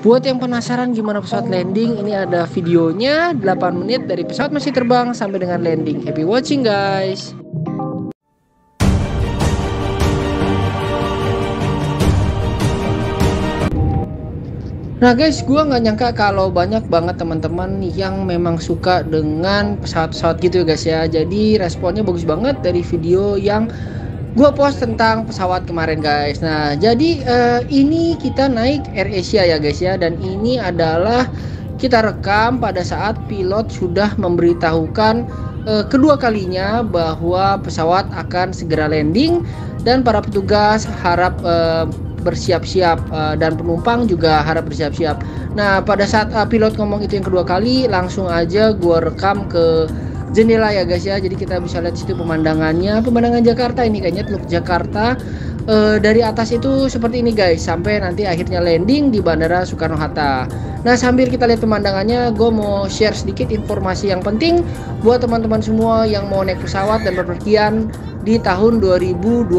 Buat yang penasaran gimana pesawat landing, ini ada videonya 8 menit dari pesawat masih terbang sampai dengan landing. Happy watching guys. Nah guys, gue nggak nyangka kalau banyak banget teman-teman yang memang suka dengan pesawat-pesawat gitu ya guys ya. Jadi responnya bagus banget dari video yang gue post tentang pesawat kemarin guys. Nah jadi ini kita naik AirAsia ya guys ya. Dan ini adalah kita rekam pada saat pilot sudah memberitahukan kedua kalinya bahwa pesawat akan segera landing. Dan para petugas harap bersiap-siap dan penumpang juga harap bersiap-siap. Nah pada saat pilot ngomong itu yang kedua kali, langsung aja gua rekam ke jendela ya guys ya. Jadi kita bisa lihat situ pemandangannya, pemandangan Jakarta ini kayaknya Teluk Jakarta. Dari atas itu seperti ini guys, sampai nanti akhirnya landing di Bandara Soekarno-Hatta. Nah sambil kita lihat pemandangannya, gue mau share sedikit informasi yang penting buat teman-teman semua yang mau naik pesawat dan berpergian di tahun 2022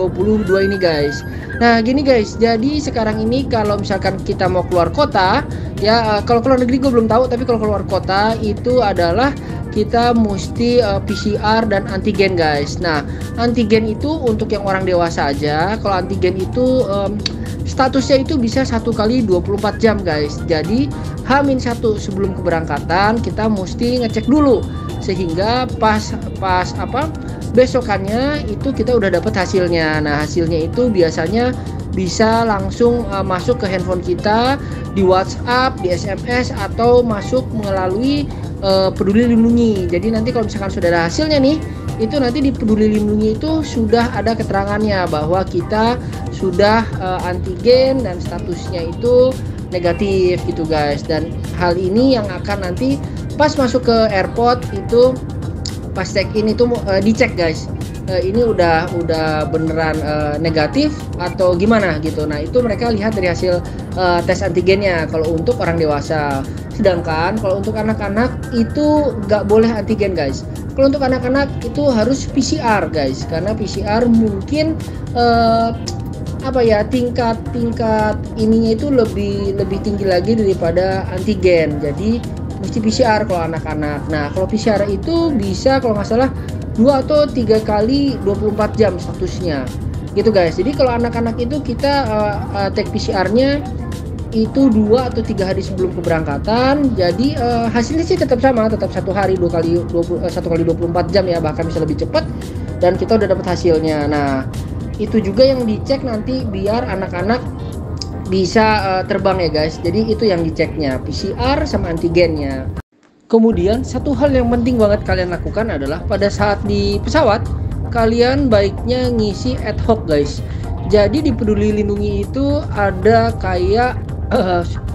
ini guys. Nah gini guys, jadi sekarang ini kalau misalkan kita mau keluar kota ya, kalau keluar negeri gue belum tahu, tapi kalau keluar kota itu adalah kita mesti PCR dan antigen guys. Nah antigen itu untuk yang orang dewasa aja. Kalau antigen itu statusnya itu bisa 1 kali 24 jam guys. Jadi H-1 sebelum keberangkatan kita mesti ngecek dulu, sehingga pas besokannya itu kita udah dapat hasilnya. Nah hasilnya itu biasanya bisa langsung masuk ke handphone kita di WhatsApp, di SMS, atau masuk melalui Peduli Lindungi. Jadi nanti kalau misalkan sudah ada hasilnya nih, itu nanti di Peduli Lindungi itu sudah ada keterangannya bahwa kita sudah antigen dan statusnya itu negatif gitu guys. Dan hal ini yang akan nanti pas masuk ke airport itu, pas check in itu dicek guys, ini udah beneran negatif atau gimana gitu. Nah itu mereka lihat dari hasil tes antigennya kalau untuk orang dewasa. Sedangkan kalau untuk anak-anak itu nggak boleh antigen guys. Kalau untuk anak-anak itu harus PCR guys, karena PCR mungkin tingkat ininya itu lebih tinggi lagi daripada antigen. Jadi mesti PCR kalau anak-anak. Nah kalau PCR itu bisa kalau nggak salah 2 atau 3 kali 24 jam statusnya gitu guys. Jadi kalau anak-anak itu kita take PCR-nya itu 2 atau 3 hari sebelum keberangkatan. Jadi hasilnya sih tetap sama, tetap 1 hari 1 kali 24 jam ya, bahkan bisa lebih cepat, dan kita udah dapat hasilnya. Nah itu juga yang dicek nanti biar anak-anak bisa terbang ya guys. Jadi itu yang diceknya, PCR sama antigennya. Kemudian satu hal yang penting banget kalian lakukan adalah pada saat di pesawat kalian baiknya ngisi ad hoc guys. Jadi di Peduli Lindungi itu ada kayak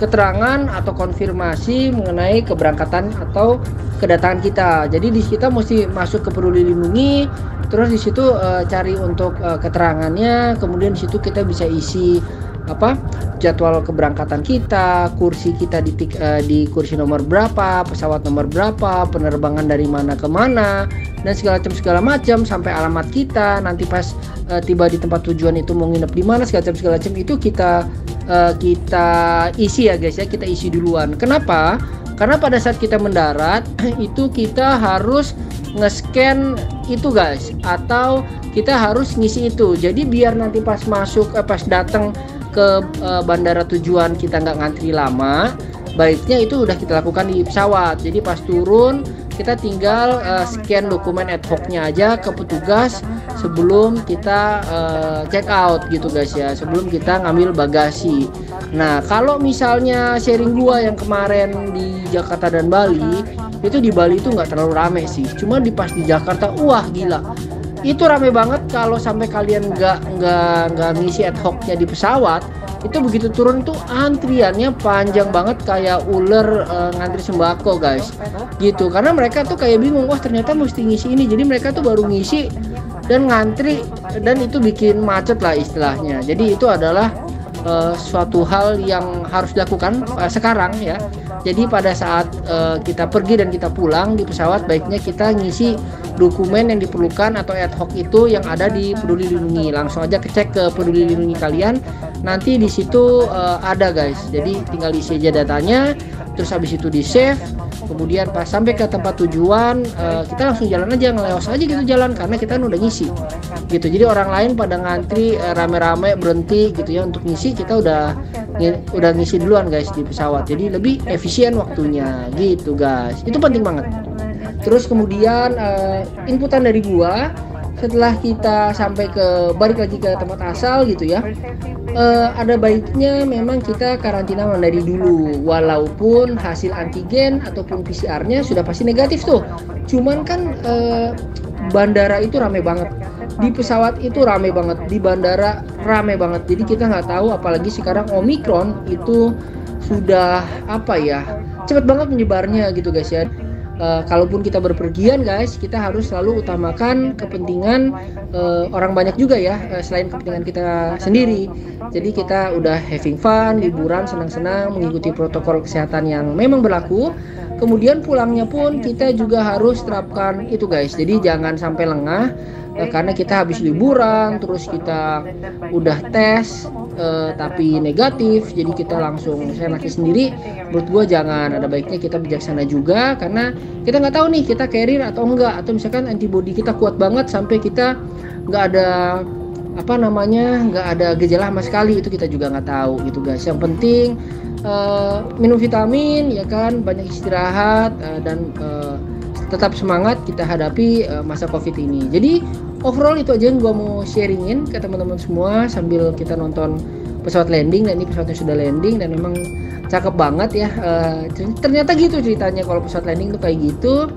keterangan atau konfirmasi mengenai keberangkatan atau kedatangan kita. Jadi di kita mesti masuk ke Peduli Lindungi, terus di situ cari untuk keterangannya, kemudian di situ kita bisa isi jadwal keberangkatan kita, kursi kita di kursi nomor berapa, pesawat nomor berapa, penerbangan dari mana ke mana, dan segala macam sampai alamat kita. Nanti pas tiba di tempat tujuan itu mau nginep di mana, segala macam itu kita isi ya guys ya, kita isi duluan. Kenapa? Karena pada saat kita mendarat itu kita harus nge-scan itu guys, atau kita harus ngisi itu. Jadi biar nanti pas datang ke bandara tujuan kita nggak ngantri lama, baiknya itu udah kita lakukan di pesawat. Jadi pas turun kita tinggal scan dokumen ad hoc-nya aja ke petugas sebelum kita check out gitu guys ya, sebelum kita ngambil bagasi. Nah kalau misalnya sharing gua yang kemarin di Jakarta dan Bali, itu di Bali itu nggak terlalu rame sih, cuma pas di Jakarta wah gila, itu rame banget. Kalau sampai kalian nggak ngisi ad hoc-nya di pesawat, itu begitu turun tuh antriannya panjang banget kayak ular ngantri sembako guys gitu. Karena mereka tuh kayak bingung, wah ternyata mesti ngisi ini, jadi mereka tuh baru ngisi dan ngantri, dan itu bikin macet lah istilahnya. Jadi itu adalah suatu hal yang harus dilakukan sekarang ya. Jadi pada saat kita pergi dan kita pulang di pesawat, baiknya kita ngisi dokumen yang diperlukan atau ad hoc itu yang ada di Peduli Lindungi. Langsung aja cek ke Peduli Lindungi kalian, nanti di situ ada guys. Jadi tinggal diisi aja datanya, terus habis itu di save. Kemudian pas sampai ke tempat tujuan, kita langsung jalan aja, ngeleos aja gitu jalan, karena kita udah ngisi gitu. Jadi orang lain pada ngantri rame-rame berhenti gitu ya untuk ngisi, kita udah ngisi duluan guys di pesawat. Jadi lebih efisien waktunya gitu guys. Itu penting banget. Terus kemudian inputan dari gua, setelah kita sampai ke balik lagi ke tempat asal gitu ya, ada baiknya memang kita karantina mandiri dulu, walaupun hasil antigen ataupun PCR-nya sudah pasti negatif tuh. Cuman kan bandara itu rame banget, di pesawat itu rame banget, di bandara rame banget. Jadi kita nggak tahu, apalagi sekarang Omicron itu sudah cepet banget menyebarnya gitu guys ya. Kalaupun kita berpergian guys, kita harus selalu utamakan kepentingan orang banyak juga ya, selain kepentingan kita sendiri. Jadi kita udah having fun, liburan, senang-senang, mengikuti protokol kesehatan yang memang berlaku. Kemudian pulangnya pun kita juga harus terapkan itu guys. Jadi jangan sampai lengah, karena kita habis liburan, terus kita udah tes tapi negatif, jadi kita langsung senaknya sendiri. Menurut gue jangan, ada baiknya kita bijaksana juga, karena kita nggak tahu nih kita carrier atau enggak, atau misalkan antibody kita kuat banget sampai kita nggak ada nggak ada gejala sama sekali, itu kita juga nggak tahu gitu guys. Yang penting minum vitamin ya kan, banyak istirahat, dan tetap semangat kita hadapi masa COVID ini. Jadi overall itu aja yang gue mau sharingin ke teman-teman semua sambil kita nonton pesawat landing. Dan ini pesawatnya sudah landing dan memang cakep banget ya. Ternyata gitu ceritanya kalau pesawat landing tuh kayak gitu.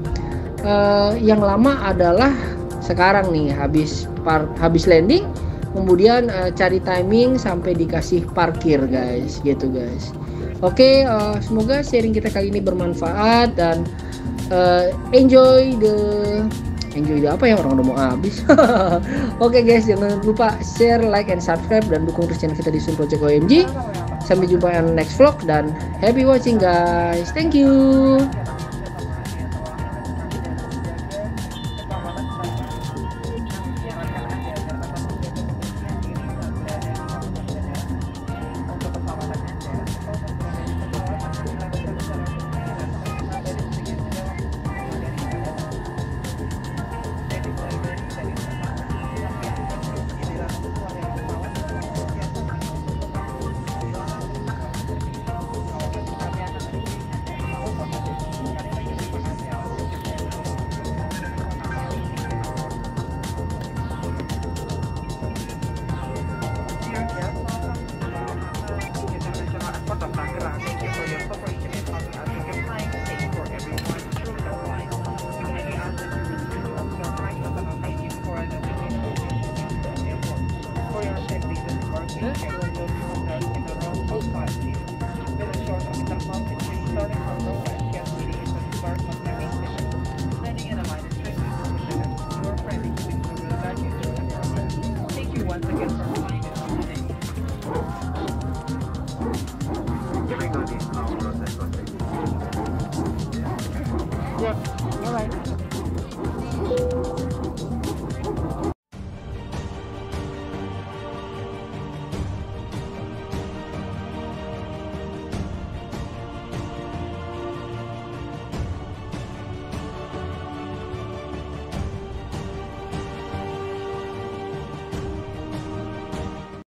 Yang lama adalah sekarang nih habis landing, kemudian cari timing sampai dikasih parkir guys, gitu guys. Oke, semoga sharing kita kali ini bermanfaat dan enjoy the apa ya, orang udah mau habis. Oke guys, jangan lupa share, like, and subscribe, dan dukung terus channel kita di Sun Project OMG. Sampai jumpa di next vlog dan happy watching guys. Thank you.